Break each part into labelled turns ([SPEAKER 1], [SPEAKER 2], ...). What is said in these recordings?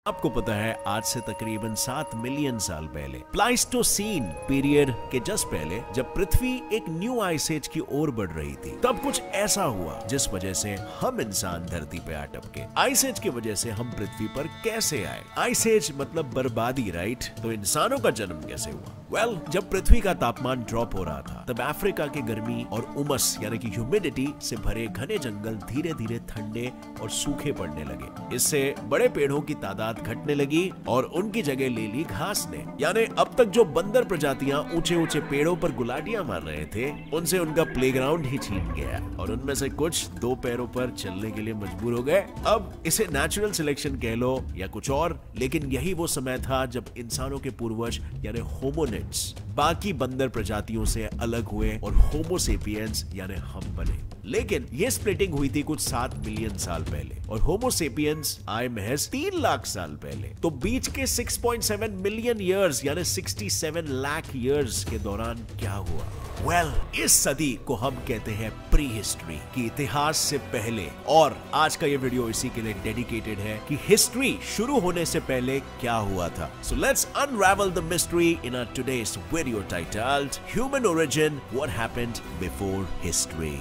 [SPEAKER 1] आपको पता है आज से तकरीबन 7 मिलियन साल पहले प्लाइस्टोसीन पीरियड के जस्ट पहले जब पृथ्वी एक न्यू आइस एज की ओर बढ़ रही थी तब कुछ ऐसा हुआ जिस वजह से हम इंसान धरती पे आ टपके। आइस एज की वजह से हम पृथ्वी पर कैसे आए? आइस एज मतलब बर्बादी, राइट? तो इंसानों का जन्म कैसे हुआ? वेल, जब पृथ्वी का तापमान ड्रॉप हो रहा था तब अफ्रीका के गर्मी और उमस यानी कि ह्यूमिडिटी से भरे घने जंगल धीरे धीरे ठंडे और सूखे पड़ने लगे। इससे बड़े पेड़ों की तादाद घटने लगी और उनकी जगह ले ली घास ने। यानी अब तक जो बंदर प्रजातियां ऊंचे ऊंचे पेड़ों पर गुलाटियां मार रहे थे उनसे उनका प्लेग्राउंड ही छीन गया और उनमें से कुछ 2 पैरों पर चलने के लिए मजबूर हो गए। अब इसे नेचुरल सिलेक्शन कह लो या कुछ और, लेकिन यही वो समय था जब इंसानों के पूर्वज यानी होमोनिड्स बाकी बंदर प्रजातियों से अलग हुए और होमो सेपियंस यानी हम बने। लेकिन ये स्प्लिटिंग हुई थी कुछ 7 मिलियन साल पहले और होमो सेपियंस आए महज 3 लाख साल पहले। तो बीच के 6.7 मिलियन ईयर्स यानी 67 लाख ईयर्स के दौरान क्या हुआ? वेल, इस सदी को हम कहते हैं प्री हिस्ट्री की इतिहास से पहले। और आज का ये वीडियो इसी के लिए डेडिकेटेड है कि हिस्ट्री शुरू होने से पहले क्या हुआ था। So let's unravel the mystery in our today's video titled human origin, what happened before history.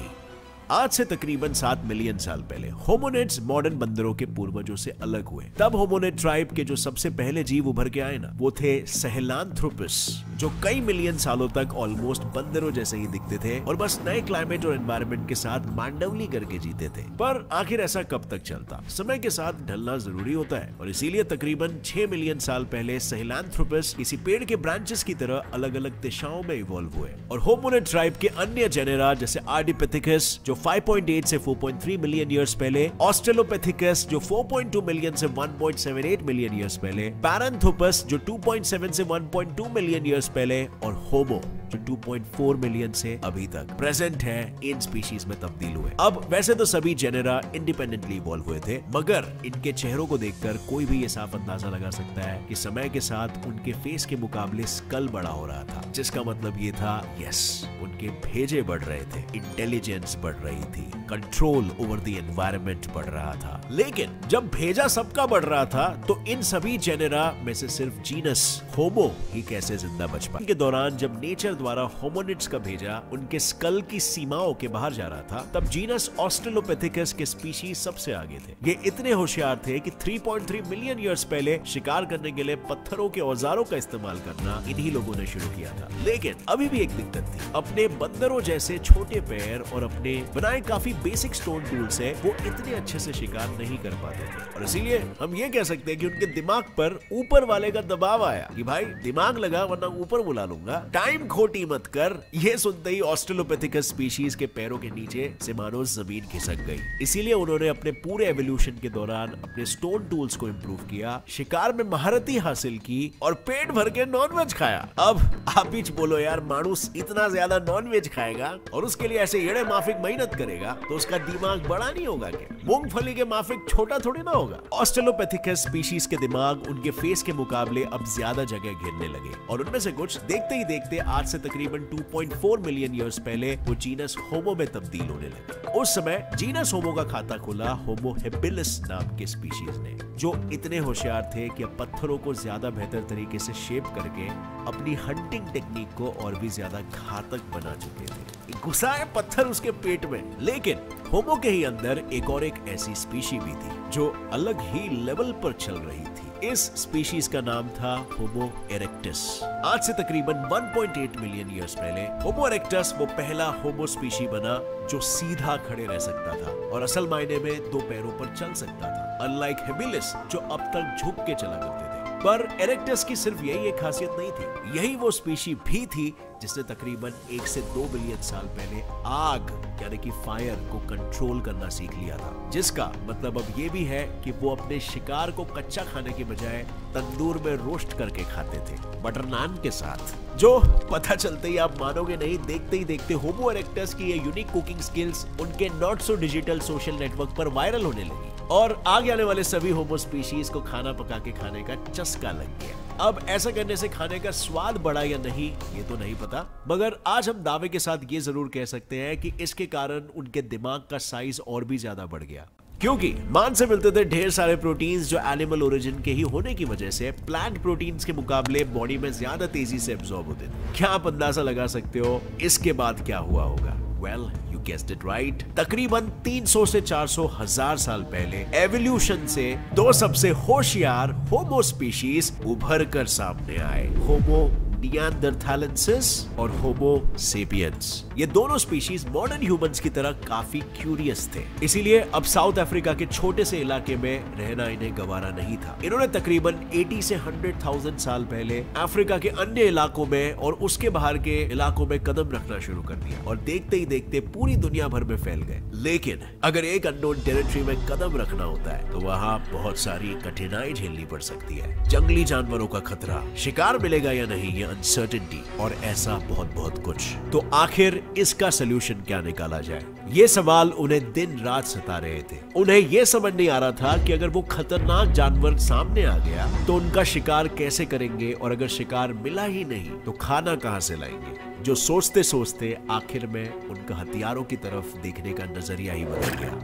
[SPEAKER 1] आज से तकरीबन 7 मिलियन साल पहले होमोनिड्स मॉडर्न बंदरों के पूर्वजों से अलग हुए। तब होमोनिड ट्राइब के जो सबसे पहले जीव उभर के आए ना, वो थे सहेलांथ्रोपस, जो कई मिलियन सालों तक ऑलमोस्ट बंदरों जैसे ही दिखते थे और बस नए क्लाइमेट और एनवायरनमेंट के साथ मांडवली करके जीते थे। पर आखिर ऐसा कब तक चलता? समय के साथ ढलना जरूरी होता है और इसीलिए तकरीबन 6 मिलियन साल पहले सहेलांथ्रोपस किसी पेड़ के ब्रांचेस की तरह अलग अलग दिशाओं में इवॉल्व हुए और होमोनिड ट्राइब के अन्य जेनेरा जैसे आर्डिपिथेकस जो 5.8 से 4.3 मिलियन ईयर्स पहले, ऑस्ट्रेलोपिथेकस जो 4.2 मिलियन से 1.78 मिलियन ईयर्स पहले, पैरांथ्रोपस जो 2.7 से 1.2 मिलियन ईयर्स पहले और होमो जो 2.4 मिलियन से अभी तक प्रेजेंट है, इन स्पीशीज में तब्दील हुए। अब वैसे तो सभी जेनेरा इंडिपेंडेंटली इवॉल्व हुए थे, मगर इनके चेहरों को देखकर कोई भी ये साफ अंदाजा लगा सकता है कि समय के साथ उनके फेस के मुकाबले स्कल बड़ा हो रहा था, जिसका मतलब ये था यस, उनके भेजे बढ़ रहे थे, इंटेलिजेंस बढ़ रही थी, कंट्रोल ओवर द एनवायरनमेंट बढ़ रहा था। लेकिन जब भेजा सबका बढ़ रहा था तो इन सभी जेनेरा में से सिर्फ जीनस होमो ही कैसे जिंदा बच पाए? के दौरान जब नेचर द्वारा होमोनिड्स का भेजा उनके स्कल की सीमाओं के बाहर जा रहा था तब जीनस ऑस्ट्रेलोपिथेकस के स्पीशीज सबसे आगे थे। ये इतने होशियार थे कि 3.3 मिलियन ईयर्स पहले शिकार करने के लिए पत्थरों के औजारों का इस्तेमाल करना इन्हीं लोगों ने शुरू किया था। लेकिन अभी भी एक दिक्कत थी, अपने बंदरों जैसे छोटे पैर और अपने बनाए काफी बेसिक स्टोन टूल से वो इतने अच्छे से शिकार नहीं कर पाते थे और इसीलिए हम ये कह सकते हैं कि उनके दिमाग पर ऊपर वाले का दबाव आया कि भाई दिमाग लगा वरना ऊपर बुला लूंगा, टाइम खोटी मत कर। ये सुनते ही ऑस्ट्रेलोपिथेकस स्पीशीज के पैरों के नीचे से मानो जमीन खिसक गई। इसीलिए उन्होंने अपने पूरे एवोल्यूशन के दौरान अपने स्टोन टूल्स को इंप्रूव किया, शिकार में महारती हासिल की और पेट भर के नॉनवेज खाया। अब आप ही बोलो यार, मानुस इतना ज्यादा नॉनवेज खाएगा और उसके लिए ऐसे एड़े माफिक मेहनत करेगा तो उसका दिमाग बड़ा नहीं होगा क्या? मूंगफली के माफिक छोटा थोड़ी ना होगा। ऑस्ट्रेलोपिथेकस स्पीशीज के दिमाग उनके फेस के मुकाबले अब ज्यादा जगह घेरने लगे और उनमें से कुछ देखते ही देखते आज से तकरीबन 2.4 मिलियन ईयर्स पहले वो जीनस होमो में तब्दील होने लगे। उस समय जीनस होमो का खाता खुला होमो हेबिलिस नाम के स्पीशीज ने, जो इतने होशियार थे कि अब पत्थरों को ज्यादा बेहतर तरीके से शेप करके अपनी हंटिंग टेक्निक को और भी ज्यादा घातक बना चुके थे। घुसा है पत्थर उसके पेट में। लेकिन होमो के ही अंदर एक ऐसी स्पीशी भी थी जो अलग ही लेवल पर चल रही थी। इस स्पीशीज का नाम था होमो इरेक्टस। आज से तकरीबन 1.8 मिलियन ईयर्स पहले होमो इरेक्टस वो पहला होमो स्पीशी बना जो सीधा खड़े रह सकता था और असल मायने में 2 पैरों पर चल सकता था, अनलाइक हेबिलिस जो अब तक झुक के चला करते थे। पर इरेक्टस की सिर्फ यही एक खासियत नहीं थी, यही वो स्पीशी भी थी जिसने तकरीबन 1 से 2 बिलियन साल पहले आग यानी कि फायर को कंट्रोल करना सीख लिया था, जिसका मतलब अब ये भी है कि वो अपने शिकार को कच्चा खाने के बजाय तंदूर में रोस्ट करके खाते थे, बटर नान के साथ। जो पता चलते ही आप मानोगे नहीं, देखते ही देखते होमो इरेक्टस की ये यूनिक कुकिंग स्किल्स उनके not so digital social network पर वायरल होने लगी और आगे आने वाले सभी होमो स्पीशीज को खाना पका के खाने का चस्का लग गया। अब ऐसा करने से खाने का स्वाद बढ़ा या नहीं ये तो नहीं पता, मगर आज हम दावे के साथ ये जरूर कह सकते हैं कि इसके कारण उनके दिमाग का साइज और भी ज्यादा बढ़ गया। क्योंकि मांस से मिलते थे ढेर सारे प्रोटीन्स जो एनिमल ओरिजिन के ही होने की वजह से प्लांट प्रोटीन्स के मुकाबले बॉडी में ज्यादा तेजी से एब्जॉर्ब होते थे। क्या आप अंदाजा लगा सकते हो इसके बाद क्या हुआ होगा? Well, you guessed it right. तकरीबन 300 से 400 हजार साल पहले एवोल्यूशन से दो सबसे होशियार होमो स्पीशीज उभर कर सामने आए, होमो निएंडरथालेंसिस और होमो सेपियंस। ये दोनों स्पीशीज मॉडर्न ह्यूमंस की तरह काफी क्यूरियस थे, इसीलिए अब साउथ अफ्रीका के छोटे से इलाके में रहना इन्हें गवारा नहीं था। इन्होंने तकरीबन 80 से 100,000 साल पहले अफ्रीका के अन्य इलाकों में और उसके बाहर के इलाकों में कदम रखना शुरू कर दिया और देखते ही देखते पूरी दुनिया भर में फैल गए। लेकिन अगर एक अननोन टेरिटरी में कदम रखना होता है तो वहाँ बहुत सारी कठिनाई झेलनी पड़ सकती है। जंगली जानवरों का खतरा, शिकार मिलेगा या नहीं, अनसर्टेनिटी और ऐसा बहुत बहुत कुछ। तो आखिर इसका सलूशन क्या निकाला जाए, ये सवाल उन्हें दिन रात सता रहे थे। उन्हें यह समझ नहीं आ रहा था कि अगर वो खतरनाक जानवर सामने आ गया तो उनका शिकार कैसे करेंगे, और अगर शिकार मिला ही नहीं तो खाना कहां से लाएंगे। जो सोचते सोचते आखिर में उनका हथियारों की तरफ देखने का नजरिया ही बदल गया।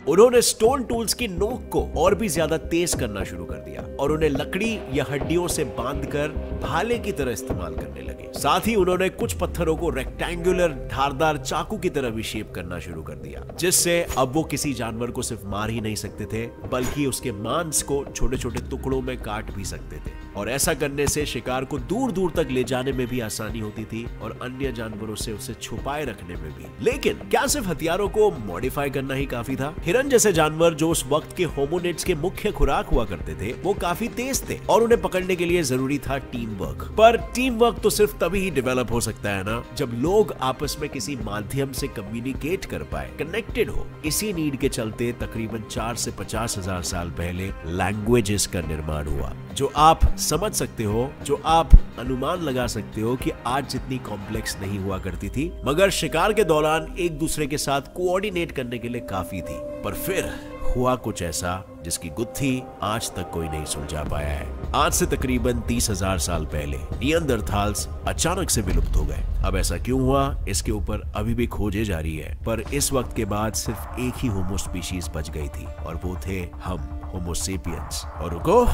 [SPEAKER 1] उन्होंने स्टोन टूल्स की नोक को और भी ज्यादा तेज करना शुरू कर दिया और उन्हें लकड़ी या हड्डियों से बांधकर भाले की तरह इस्तेमाल करने लगे। साथ ही उन्होंने कुछ पत्थरों को रेक्टेंगुलर धारदार चाकू की तरह भी शेप करना शुरू कर दिया, जिससे अब वो किसी जानवर को सिर्फ मार ही नहीं सकते थे बल्कि उसके मांस को छोटे छोटे टुकड़ों में काट भी सकते थे। और ऐसा करने से शिकार को दूर दूर तक ले जाने में भी आसानी होती थी और अन्य जानवरों से उसे छुपाए रखने में भी। लेकिन क्या सिर्फ हथियारों को मॉडिफाई करना ही काफी था? हिरन जैसे जानवर जो उस वक्त के होमोनिड्स के मुख्य खुराक हुआ करते थे, वो काफी तेज थे और उन्हें पकड़ने के लिए जरूरी था टीम वर्क। पर टीम वर्क तो सिर्फ तभी ही डेवलप हो सकता है ना, जब लोग आपस में किसी माध्यम से कम्युनिकेट कर पाए, कनेक्टेड हो। इसी नीड के चलते तकरीबन 4 से 50 हजार साल पहले लैंग्वेजेस का निर्माण हुआ, जो आप समझ सकते हो, जो आप अनुमान लगा सकते हो कि आज जितनी कॉम्प्लेक्स नहीं हुआ करती थी, मगर शिकार के दौरान एक दूसरे के साथ कोऑर्डिनेट करने के लिए काफी थी। पर फिर हुआ कुछ ऐसा जिसकी गुत्थी आज तक कोई नहीं सुलझा पाया है। आज से तकरीबन 30,000 साल पहले निएंडरथाल्स अचानक से विलुप्त हो गए। अब ऐसा क्यों हुआ, इसके ऊपर अभी भी खोजें जारी है, पर इस वक्त के बाद सिर्फ एक ही होमो स्पीशीज बच गई थी और वो थे हम, होमो सेपियंस। और रुको,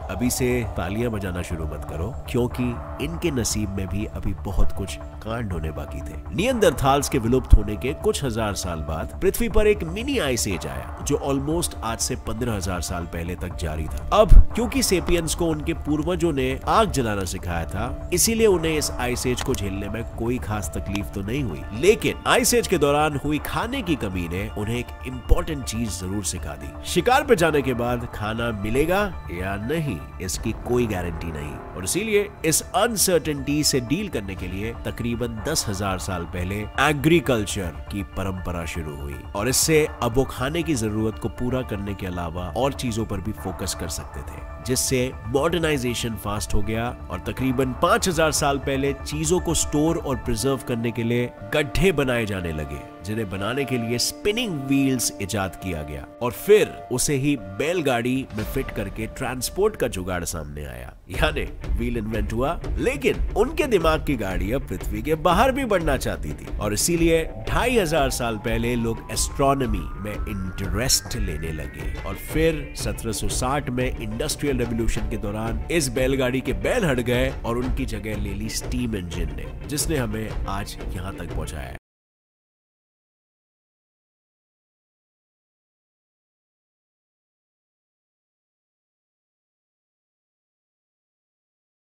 [SPEAKER 1] अभी से तालियां बजाना शुरू मत करो, क्योंकि इनके नसीब में भी अभी बहुत कुछ कांड होने बाकी थे। निएंडरथाल्स के विलुप्त होने के कुछ हजार साल बाद पृथ्वी पर एक मिनी आइस एज आया, जो ऑलमोस्ट आज से 15,000 साल पहले तक जारी था। अब क्योंकि सेपियंस को उनके पूर्वजों ने आग जलाना सिखाया था, इसीलिए उन्हें इस आइस एज को झेलने में कोई खास तकलीफ तो नहीं हुई। लेकिन आइस एज के दौरान हुई खाने की कमी ने उन्हें एक इम्पोर्टेंट चीज जरूर सिखा दी। शिकार पे जाने के बाद खाना मिलेगा या नहीं, इसकी कोई गारंटी नहीं, और इसीलिए इस अनसर्टेनिटी से डील करने के लिए तकरीबन 10,000 साल पहले एग्रीकल्चर की परंपरा शुरू हुई। और इससे अब वो खाने की जरूरत को पूरा करने के अलावा और चीजों पर भी फोकस कर सकते थे, जिससे मॉडर्नाइजेशन फास्ट हो गया और तकरीबन 5,000 साल पहले चीजों को स्टोर और प्रिजर्व करने के लिए गड्ढे बनाए जाने लगे, जिन्हें बनाने के लिए स्पिनिंग व्हील्स इजाद किया गया और फिर उसे ही बैलगाड़ी में फिट करके ट्रांसपोर्ट का जुगाड़ सामने आया, यानी व्हील इन्वेंट हुआ। लेकिन उनके दिमाग की गाड़ी अब पृथ्वी के बाहर भी बढ़ना चाहती थी और इसीलिए 2,500 साल पहले लोग एस्ट्रोनॉमी में इंटरेस्ट लेने लगे और फिर 1760 में इंडस्ट्रियल रेवोल्यूशन के दौरान इस बैलगाड़ी के बैल हट गए और उनकी जगह ले ली स्टीम इंजन ने, जिसने हमें आज यहाँ तक पहुंचाया है।